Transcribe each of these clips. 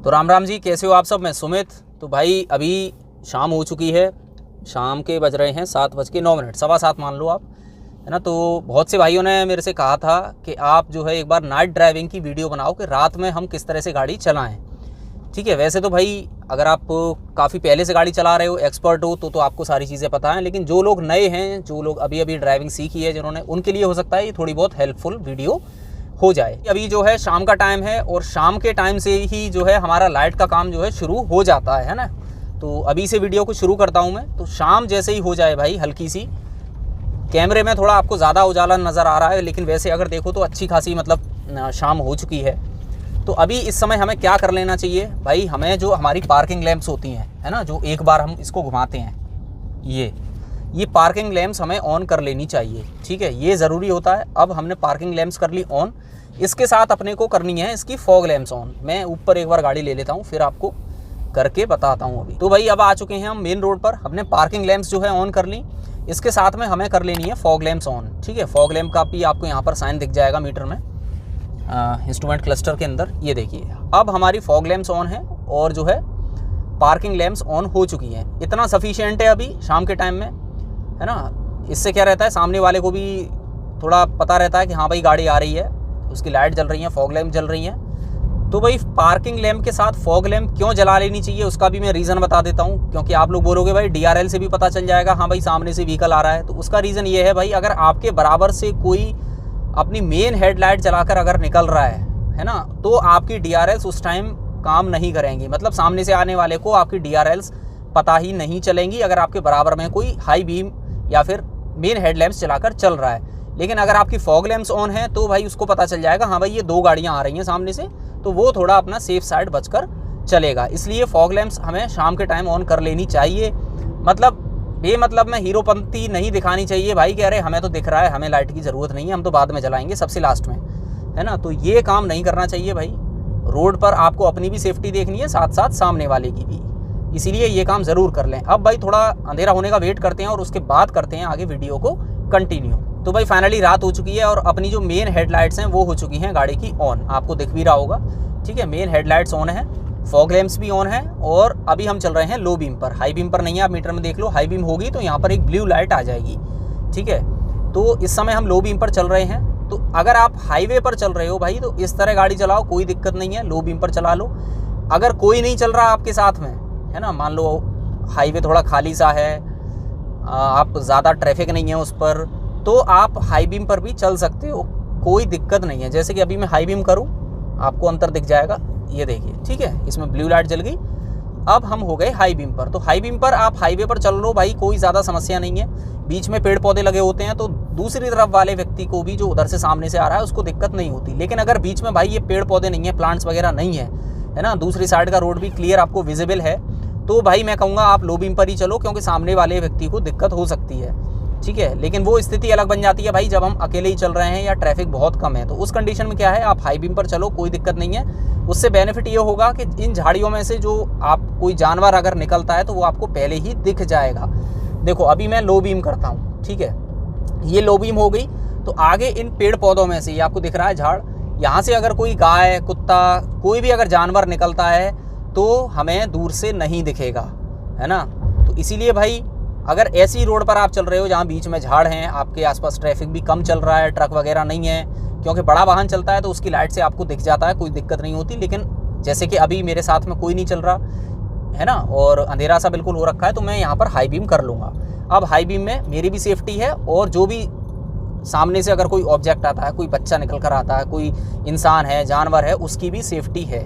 तो राम राम जी, कैसे हो आप सब। मैं सुमित। तो भाई अभी शाम हो चुकी है, शाम के बज रहे हैं 7:09, 7:15 मान लो आप, है ना। तो बहुत से भाइयों ने मेरे से कहा था कि आप जो है एक बार नाइट ड्राइविंग की वीडियो बनाओ कि रात में हम किस तरह से गाड़ी चलाएं। ठीक है, वैसे तो भाई अगर आप काफ़ी पहले से गाड़ी चला रहे हो, एक्सपर्ट हो, तो आपको सारी चीज़ें पता हैं। लेकिन जो लोग नए हैं, जो लोग अभी अभी ड्राइविंग सीखी है जिन्होंने, उनके लिए हो सकता है ये थोड़ी बहुत हेल्पफुल वीडियो हो जाए। अभी जो है शाम का टाइम है और शाम के टाइम से ही जो है हमारा लाइट का काम जो है शुरू हो जाता है ना। तो अभी से वीडियो को शुरू करता हूँ मैं। तो शाम जैसे ही हो जाए भाई, हल्की सी, कैमरे में थोड़ा आपको ज़्यादा उजाला नज़र आ रहा है, लेकिन वैसे अगर देखो तो अच्छी खासी मतलब शाम हो चुकी है। तो अभी इस समय हमें क्या कर लेना चाहिए भाई, हमें जो हमारी पार्किंग लैंप्स होती हैं, है ना, जो एक बार हम इसको घुमाते हैं, ये पार्किंग लैंप्स हमें ऑन कर लेनी चाहिए। ठीक है, ये ज़रूरी होता है। अब हमने पार्किंग लैंप्स कर ली ऑन, इसके साथ अपने को करनी है इसकी फॉग लैंप्स ऑन। मैं ऊपर एक बार गाड़ी ले लेता हूँ, फिर आपको करके बताता हूँ। अभी तो भाई अब आ चुके हैं हम मेन रोड पर। हमने पार्किंग लैंप्स जो है ऑन कर ली, इसके साथ में हमें कर लेनी है फॉग लैंप्स ऑन। ठीक है, फॉग लैंप का भी आपको यहाँ पर साइन दिख जाएगा मीटर में, इंस्ट्रूमेंट क्लस्टर के अंदर। ये देखिए, अब हमारी फॉग लैंप्स ऑन है और जो है पार्किंग लैंप्स ऑन हो चुकी हैं। इतना सफिशिएंट है अभी शाम के टाइम में, है ना। इससे क्या रहता है, सामने वाले को भी थोड़ा पता रहता है कि हाँ भाई गाड़ी आ रही है, उसकी लाइट जल रही है, फॉग लैंप जल रही हैं। तो भाई पार्किंग लैंप के साथ फॉग लैंप क्यों जला लेनी चाहिए, उसका भी मैं रीज़न बता देता हूँ। क्योंकि आप लोग बोलोगे भाई DRL से भी पता चल जाएगा, हाँ भाई सामने से व्हीकल आ रहा है। तो उसका रीज़न ये है भाई, अगर आपके बराबर से कोई अपनी मेन हेडलाइट जलाकर अगर निकल रहा है ना, तो आपकी DRLs उस टाइम काम नहीं करेंगी। मतलब सामने से आने वाले को आपकी DRLs पता ही नहीं चलेंगी अगर आपके बराबर में कोई हाई बीम या फिर मेन हेडलैम्प्स चलाकर चल रहा है। लेकिन अगर आपकी फॉग लैंप्स ऑन है तो भाई उसको पता चल जाएगा, हाँ भाई ये दो गाड़ियाँ आ रही हैं सामने से, तो वो थोड़ा अपना सेफ साइड बचकर चलेगा। इसलिए फॉग लैंप्स हमें शाम के टाइम ऑन कर लेनी चाहिए। मतलब बेमतलब में हीरोपंती नहीं दिखानी चाहिए भाई कि अरे हमें तो दिख रहा है, हमें लाइट की ज़रूरत नहीं है, हम तो बाद में जलाएंगे सबसे लास्ट में, है ना। तो ये काम नहीं करना चाहिए भाई। रोड पर आपको अपनी भी सेफ्टी देखनी है, साथ साथ सामने वाले की भी, इसीलिए ये काम ज़रूर कर लें। अब भाई थोड़ा अंधेरा होने का वेट करते हैं और उसके बाद करते हैं आगे वीडियो को कंटिन्यू। तो भाई फाइनली रात हो चुकी है और अपनी जो मेन हेडलाइट्स हैं वो हो चुकी हैं गाड़ी की ऑन, आपको दिख भी रहा होगा। ठीक है, मेन हेडलाइट्स ऑन है, फॉग लैंप्स भी ऑन है और अभी हम चल रहे हैं लो बीम पर। हाई बीम पर नहीं है, आप मीटर में देख लो, हाई बीम होगी तो यहाँ पर एक ब्लू लाइट आ जाएगी। ठीक है, तो इस समय हम लो बीम पर चल रहे हैं। तो अगर आप हाईवे पर चल रहे हो भाई तो इस तरह गाड़ी चलाओ, कोई दिक्कत नहीं है, लो बीम पर चला लो। अगर कोई नहीं चल रहा आपके साथ में, है ना, मान लो हाईवे थोड़ा खाली सा है, आप ज़्यादा ट्रैफिक नहीं है उस पर, तो आप हाई बीम पर भी चल सकते हो, कोई दिक्कत नहीं है। जैसे कि अभी मैं हाई बीम करूँ, आपको अंतर दिख जाएगा, ये देखिए। ठीक है, इसमें ब्लू लाइट जल गई। अब हम हो गए हाई बीम पर। तो हाई बीम पर आप हाईवे पर चल लो भाई, कोई ज़्यादा समस्या नहीं है। बीच में पेड़ पौधे लगे होते हैं तो दूसरी तरफ वाले व्यक्ति को भी, जो उधर से सामने से आ रहा है, उसको दिक्कत नहीं होती। लेकिन अगर बीच में भाई ये पेड़ पौधे नहीं है, प्लांट्स वगैरह नहीं है ना, दूसरी साइड का रोड भी क्लियर आपको विजिबल है, तो भाई मैं कहूँगा आप लो बीम पर ही चलो, क्योंकि सामने वाले व्यक्ति को दिक्कत हो सकती है। ठीक है, लेकिन वो स्थिति अलग बन जाती है भाई जब हम अकेले ही चल रहे हैं या ट्रैफिक बहुत कम है। तो उस कंडीशन में क्या है, आप हाई बीम पर चलो, कोई दिक्कत नहीं है। उससे बेनिफिट ये होगा कि इन झाड़ियों में से जो आप कोई जानवर अगर निकलता है तो वो आपको पहले ही दिख जाएगा। देखो अभी मैं लो बीम करता हूँ, ठीक है, ये लो बीम हो गई। तो आगे इन पेड़ पौधों में से, ये आपको दिख रहा है झाड़, यहाँ से अगर कोई गाय, कुत्ता, कोई भी अगर जानवर निकलता है तो हमें दूर से नहीं दिखेगा, है ना। तो इसीलिए भाई अगर ऐसी रोड पर आप चल रहे हो जहाँ बीच में झाड़ हैं, आपके आसपास ट्रैफिक भी कम चल रहा है, ट्रक वगैरह नहीं है, क्योंकि बड़ा वाहन चलता है तो उसकी लाइट से आपको दिख जाता है, कोई दिक्कत नहीं होती। लेकिन जैसे कि अभी मेरे साथ में कोई नहीं चल रहा है ना, और अंधेरा सा बिल्कुल हो रखा है, तो मैं यहाँ पर हाई बीम कर लूँगा। अब हाई बीम में मेरी भी सेफ्टी है और जो भी सामने से अगर कोई ऑब्जेक्ट आता है, कोई बच्चा निकल कर आता है, कोई इंसान है, जानवर है, उसकी भी सेफ्टी है।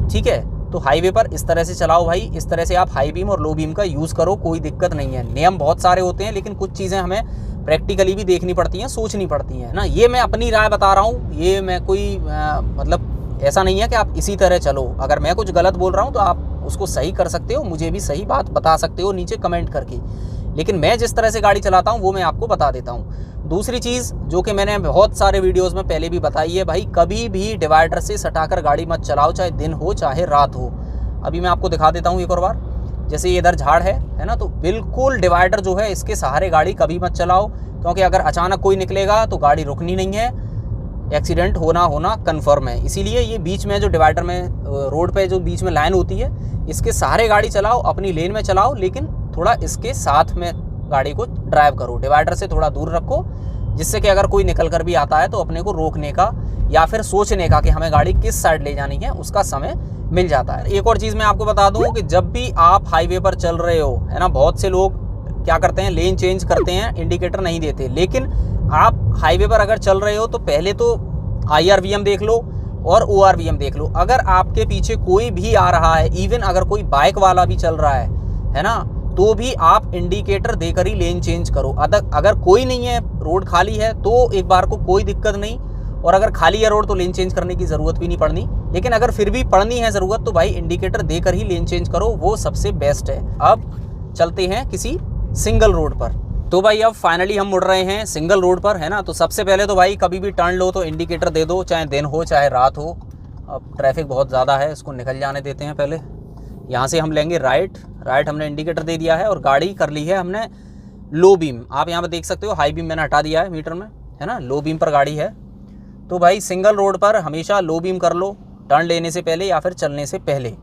ठीक है, तो हाईवे पर इस तरह से चलाओ भाई, इस तरह से आप हाई बीम और लो बीम का यूज़ करो, कोई दिक्कत नहीं है। नियम बहुत सारे होते हैं, लेकिन कुछ चीज़ें हमें प्रैक्टिकली भी देखनी पड़ती हैं, सोचनी पड़ती हैं ना। ये मैं अपनी राय बता रहा हूँ, ये मैं कोई मतलब ऐसा नहीं है कि आप इसी तरह चलो। अगर मैं कुछ गलत बोल रहा हूँ तो आप उसको सही कर सकते हो, मुझे भी सही बात बता सकते हो नीचे कमेंट करके। लेकिन मैं जिस तरह से गाड़ी चलाता हूँ वो मैं आपको बता देता हूँ। दूसरी चीज़ जो कि मैंने बहुत सारे वीडियोस में पहले भी बताई है भाई, कभी भी डिवाइडर से सटाकर गाड़ी मत चलाओ, चाहे दिन हो चाहे रात हो। अभी मैं आपको दिखा देता हूँ एक और बार। जैसे ये इधर झाड़ है ना, तो बिल्कुल डिवाइडर जो है इसके सहारे गाड़ी कभी मत चलाओ, क्योंकि अगर अचानक कोई निकलेगा तो गाड़ी रुकनी नहीं है, एक्सीडेंट होना कंफर्म है। इसीलिए ये बीच में जो डिवाइडर में रोड पे जो बीच में लाइन होती है, इसके सहारे गाड़ी चलाओ, अपनी लेन में चलाओ, लेकिन थोड़ा इसके साथ में गाड़ी को ड्राइव करो, डिवाइडर से थोड़ा दूर रखो, जिससे कि अगर कोई निकल कर भी आता है तो अपने को रोकने का या फिर सोचने का कि हमें गाड़ी किस साइड ले जानी है, उसका समय मिल जाता है। एक और चीज़ मैं आपको बता दूं कि जब भी आप हाईवे पर चल रहे हो, है ना, बहुत से लोग क्या करते हैं, लेन चेंज करते हैं, इंडिकेटर नहीं देते। लेकिन आप हाईवे पर अगर चल रहे हो तो पहले तो IRVM देख लो और ORVM देख लो। अगर आपके पीछे कोई भी आ रहा है, इवन अगर कोई बाइक वाला भी चल रहा है ना, तो भी आप इंडिकेटर देकर ही लेन चेंज करो। अगर कोई नहीं है, रोड खाली है, तो एक बार को कोई दिक्कत नहीं, और अगर खाली है रोड तो लेन चेंज करने की ज़रूरत भी नहीं पड़नी। लेकिन अगर फिर भी पड़नी है ज़रूरत तो भाई इंडिकेटर देकर ही लेन चेंज करो, वो सबसे बेस्ट है। अब चलते हैं किसी सिंगल रोड पर। तो भाई अब फाइनली हम मुड़ रहे हैं सिंगल रोड पर, है ना। तो सबसे पहले तो भाई कभी भी टर्न लो तो इंडिकेटर दे दो, चाहे दिन हो चाहे रात हो। अब ट्रैफिक बहुत ज़्यादा है, इसको निकल जाने देते हैं। पहले यहाँ से हम लेंगे राइट हमने इंडिकेटर दे दिया है और गाड़ी कर ली है हमने लो बीम। आप यहाँ पर देख सकते हो, हाई बीम मैंने हटा दिया है मीटर में, है ना, लो बीम पर गाड़ी है। तो भाई सिंगल रोड पर हमेशा लो बीम कर लो, टर्न लेने से पहले या फिर चलने से पहले।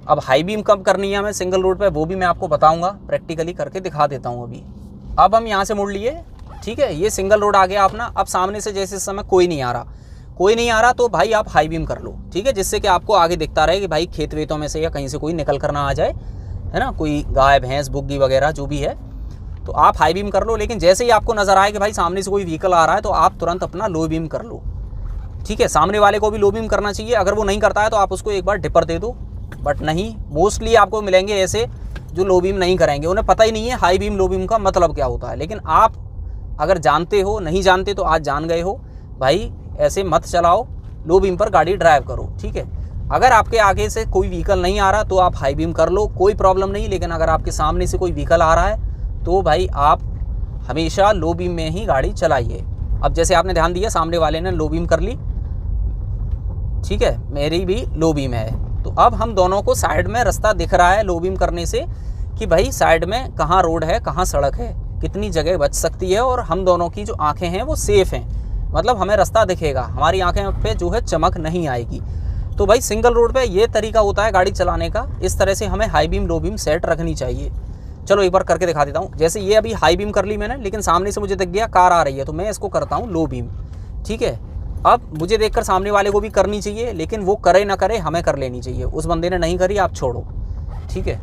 अब हाई बीम कब करनी है हमें सिंगल रोड पर, वो भी मैं आपको बताऊंगा, प्रैक्टिकली करके दिखा देता हूँ अभी। अब हम यहाँ से मुड़ लिए, ठीक है, ये सिंगल रोड आ गया अपना। अब सामने से जैसे इस समय कोई नहीं आ रहा तो भाई आप हाई बीम कर लो, ठीक है, जिससे कि आपको आगे दिखता रहे कि भाई खेत वेतों में से या कहीं से कोई निकल कर ना आ जाए, है ना, कोई गाय भैंस बुग्गी वगैरह जो भी है, तो आप हाई बीम कर लो। लेकिन जैसे ही आपको नज़र आए कि भाई सामने से कोई व्हीकल आ रहा है तो आप तुरंत अपना लो बीम कर लो, ठीक है। सामने वाले को भी लो बीम करना चाहिए। अगर वो नहीं करता है तो आप उसको एक बार डिपर दे दो, बट नहीं, मोस्टली आपको मिलेंगे ऐसे जो लो बीम नहीं करेंगे, उन्हें पता ही नहीं है हाई बीम लो बीम का मतलब क्या होता है। लेकिन आप अगर जानते हो, नहीं जानते तो आज जान गए हो, भाई ऐसे मत चलाओ, लो बीम पर गाड़ी ड्राइव करो, ठीक है। अगर आपके आगे से कोई व्हीकल नहीं आ रहा तो आप हाई बीम कर लो, कोई प्रॉब्लम नहीं। लेकिन अगर आपके सामने से कोई व्हीकल आ रहा है तो भाई आप हमेशा लो बीम में ही गाड़ी चलाइए। अब जैसे आपने ध्यान दिया, सामने वाले ने लो बीम कर ली, ठीक है, मेरी भी लो बीम है। तो अब हम दोनों को साइड में रास्ता दिख रहा है लो बीम करने से कि भाई साइड में कहाँ रोड है, कहाँ सड़क है, कितनी जगह बच सकती है, और हम दोनों की जो आंखें हैं वो सेफ हैं, मतलब हमें रास्ता दिखेगा, हमारी आंखें पे जो है चमक नहीं आएगी। तो भाई सिंगल रोड पे ये तरीका होता है गाड़ी चलाने का। इस तरह से हमें high beam low beam set रखनी चाहिए। चलो एक बार करके दिखा देता हूँ। जैसे ये अभी हाई बीम कर ली मैंने, लेकिन सामने से मुझे दिख गया कार आ रही है तो मैं इसको करता हूँ लो बीम, ठीक है। अब मुझे देखकर सामने वाले को भी करनी चाहिए, लेकिन वो करे ना करे हमें कर लेनी चाहिए। उस बंदे ने नहीं करी, आप छोड़ो, ठीक है।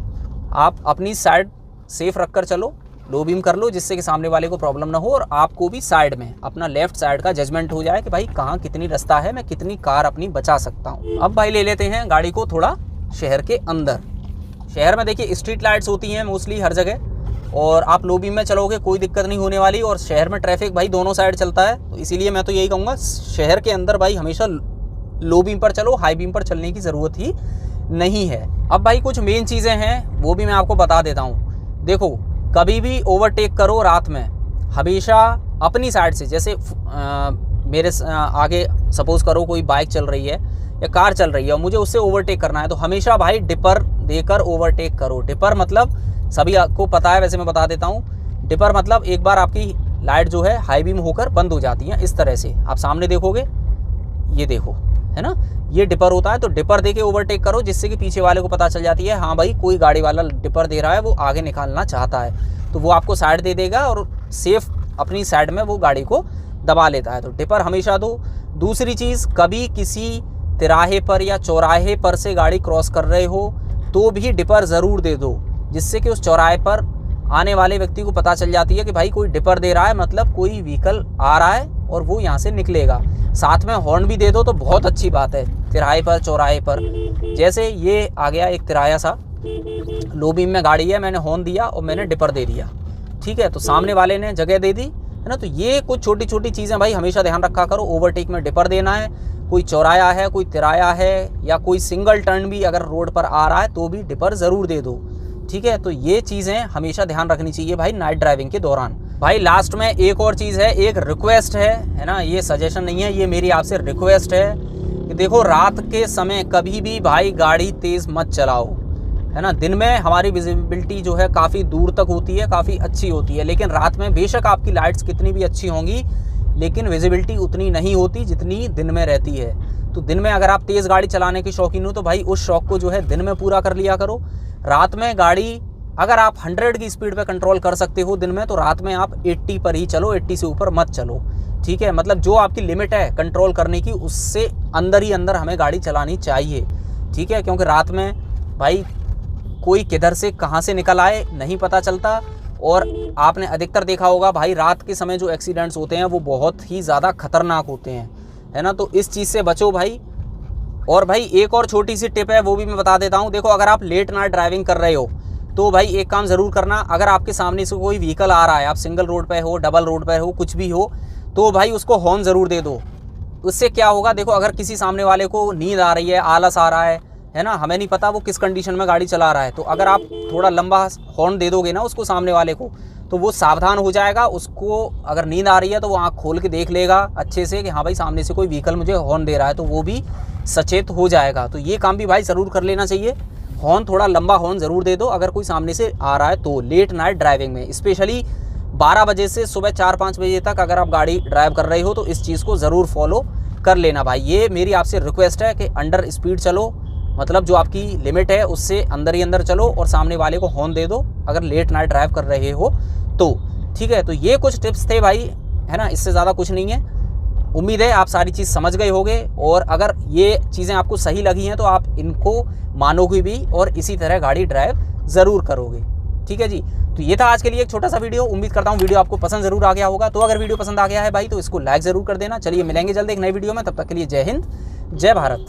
आप अपनी साइड सेफ रख कर चलो, लो बीम कर लो, जिससे कि सामने वाले को प्रॉब्लम ना हो और आपको भी साइड में अपना लेफ्ट साइड का जजमेंट हो जाए कि भाई कहाँ कितनी रास्ता है, मैं कितनी कार अपनी बचा सकता हूँ। अब भाई ले लेते हैं गाड़ी को थोड़ा शहर के अंदर। शहर में देखिए स्ट्रीट लाइट्स होती हैं मोस्टली हर जगह, और आप लो बीम में चलोगे कोई दिक्कत नहीं होने वाली। और शहर में ट्रैफिक भाई दोनों साइड चलता है, तो इसीलिए मैं तो यही कहूँगा शहर के अंदर भाई हमेशा लो बीम पर चलो, हाई बीम पर चलने की ज़रूरत ही नहीं है। अब भाई कुछ मेन चीज़ें हैं वो भी मैं आपको बता देता हूँ। देखो, कभी भी ओवरटेक करो रात में हमेशा अपनी साइड से। जैसे मेरे आगे सपोज़ करो कोई बाइक चल रही है या कार चल रही है और मुझे उससे ओवरटेक करना है, तो हमेशा भाई डिपर देकर ओवरटेक करो। डिपर मतलब सभी आपको पता है, वैसे मैं बता देता हूँ। डिपर मतलब एक बार आपकी लाइट जो है हाई बीम होकर बंद हो जाती है, इस तरह से आप सामने देखोगे, ये देखो, है ना, ये डिपर होता है। तो डिपर दे के ओवरटेक करो, जिससे कि पीछे वाले को पता चल जाती है हाँ भाई कोई गाड़ी वाला डिपर दे रहा है, वो आगे निकालना चाहता है, तो वो आपको साइड दे देगा और सेफ अपनी साइड में वो गाड़ी को दबा लेता है। तो डिपर हमेशा दो। दूसरी चीज़, कभी किसी तिराहे पर या चौराहे पर से गाड़ी क्रॉस कर रहे हो तो भी डिपर ज़रूर दे दो, जिससे कि उस चौराहे पर आने वाले व्यक्ति को पता चल जाती है कि भाई कोई डिपर दे रहा है, मतलब कोई व्हीकल आ रहा है और वो यहाँ से निकलेगा। साथ में हॉर्न भी दे दो तो बहुत अच्छी बात है। तिराहे पर चौराहे पर, जैसे ये आ गया एक तिराया सा, लो बीम में गाड़ी है, मैंने हॉर्न दिया और मैंने डिपर दे दिया, ठीक है, तो सामने वाले ने जगह दे दी, है ना। तो ये कुछ छोटी छोटी चीज़ें भाई हमेशा ध्यान रखा करो। ओवरटेक में डिपर देना है, कोई चौराया है, कोई तिराया है, या कोई सिंगल टर्न भी अगर रोड पर आ रहा है तो भी डिपर ज़रूर दे दो, ठीक है। तो ये चीज़ें हमेशा ध्यान रखनी चाहिए भाई नाइट ड्राइविंग के दौरान। भाई लास्ट में एक और चीज़ है, एक रिक्वेस्ट है ना, ये सजेशन नहीं है, ये मेरी आपसे रिक्वेस्ट है कि देखो रात के समय कभी भी भाई गाड़ी तेज़ मत चलाओ, है ना। दिन में हमारी विजिबिलिटी जो है काफ़ी दूर तक होती है, काफ़ी अच्छी होती है, लेकिन रात में बेशक आपकी लाइट्स कितनी भी अच्छी होंगी, लेकिन विजिबिलिटी उतनी नहीं होती जितनी दिन में रहती है। तो दिन में अगर आप तेज़ गाड़ी चलाने के शौकीन हो तो भाई उस शौक को जो है दिन में पूरा कर लिया करो। रात में गाड़ी अगर आप 100 की स्पीड पे कंट्रोल कर सकते हो दिन में, तो रात में आप 80 पर ही चलो, 80 से ऊपर मत चलो, ठीक है। मतलब जो आपकी लिमिट है कंट्रोल करने की, उससे अंदर ही अंदर हमें गाड़ी चलानी चाहिए, ठीक है। क्योंकि रात में भाई कोई किधर से कहाँ से निकल आए नहीं पता चलता। और आपने अधिकतर देखा होगा भाई रात के समय जो एक्सीडेंट्स होते हैं वो बहुत ही ज़्यादा खतरनाक होते हैं, है ना। तो इस चीज़ से बचो भाई। और भाई एक और छोटी सी टिप है, वो भी मैं बता देता हूँ। देखो, अगर आप लेट नाइट ड्राइविंग कर रहे हो तो भाई एक काम ज़रूर करना, अगर आपके सामने से कोई व्हीकल आ रहा है, आप सिंगल रोड पर हो, डबल रोड पर हो, कुछ भी हो, तो भाई उसको हॉर्न ज़रूर दे दो। उससे क्या होगा, देखो अगर किसी सामने वाले को नींद आ रही है, आलस आ रहा है ना, हमें नहीं पता वो किस कंडीशन में गाड़ी चला रहा है, तो अगर आप थोड़ा लंबा हॉर्न दे दोगे ना उसको, सामने वाले को, तो वो सावधान हो जाएगा। उसको अगर नींद आ रही है तो वो आँख खोल के देख लेगा अच्छे से कि हाँ भाई सामने से कोई व्हीकल मुझे हॉर्न दे रहा है, तो वो भी सचेत हो जाएगा। तो ये काम भी भाई ज़रूर कर लेना चाहिए। हॉर्न, थोड़ा लंबा हॉर्न ज़रूर दे दो अगर कोई सामने से आ रहा है तो, लेट नाइट ड्राइविंग में स्पेशली 12 बजे से सुबह 4-5 बजे तक अगर आप गाड़ी ड्राइव कर रहे हो तो इस चीज़ को ज़रूर फॉलो कर लेना भाई। ये मेरी आपसे रिक्वेस्ट है कि अंडर स्पीड चलो, मतलब जो आपकी लिमिट है उससे अंदर ही अंदर चलो, और सामने वाले को हॉर्न दे दो अगर लेट नाइट ड्राइव कर रहे हो तो, ठीक है। तो ये कुछ टिप्स थे भाई, है ना, इससे ज़्यादा कुछ नहीं है। उम्मीद है आप सारी चीज़ समझ गए होंगे, और अगर ये चीज़ें आपको सही लगी हैं तो आप इनको मानोगे भी और इसी तरह गाड़ी ड्राइव ज़रूर करोगे, ठीक है जी। तो ये था आज के लिए एक छोटा सा वीडियो। उम्मीद करता हूँ वीडियो आपको पसंद ज़रूर आ गया होगा। तो अगर वीडियो पसंद आ गया है भाई तो इसको लाइक ज़रूर कर देना। चलिए मिलेंगे जल्द एक नई वीडियो में, तब तक के लिए जय हिंद, जय भारत।